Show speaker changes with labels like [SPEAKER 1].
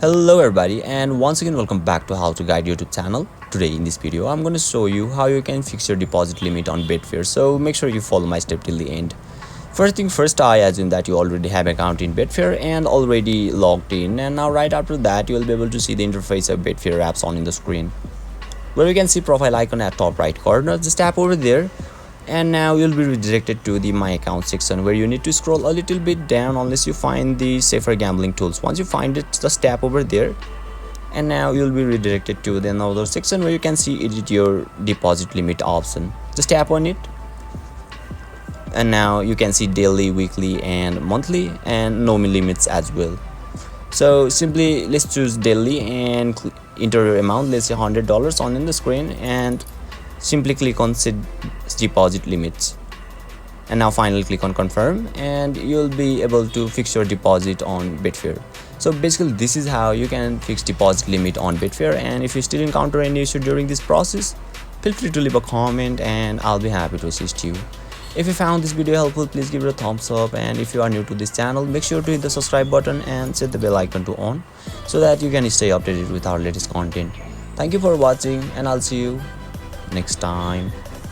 [SPEAKER 1] Hello everybody, and once again welcome back to How to Guide YouTube channel. Today in this video I'm going to show you how you can fix your deposit limit on Betfair, so make sure you follow my step till the end. First thing first, I assume that you already have an account in Betfair and already logged in, and now right after that you will be able to see the interface of Betfair apps on the screen, where you can see profile icon at top right corner. Just tap over there and now you'll be redirected to the my account section, where you need to scroll a little bit down unless you find the safer gambling tools. Once you find it, just tap over there and now you'll be redirected to the another section where you can see edit your deposit limit option. Just tap on it and now you can see daily, weekly and monthly, and no limits as well. So simply let's choose daily and enter your amount, let's say $100 on in the screen, and simply click on set deposit limits, and now finally click on confirm, and you'll be able to fix your deposit on Betfair. So basically this is how you can fix deposit limit on Betfair, and if you still encounter any issue during this process, feel free to leave a comment and I'll be happy to assist you. If you found this video helpful, please give it a thumbs up, and if you are new to this channel, make sure to hit the subscribe button and set the bell icon to on so that you can stay updated with our latest content. Thank you for watching, and I'll see you next time.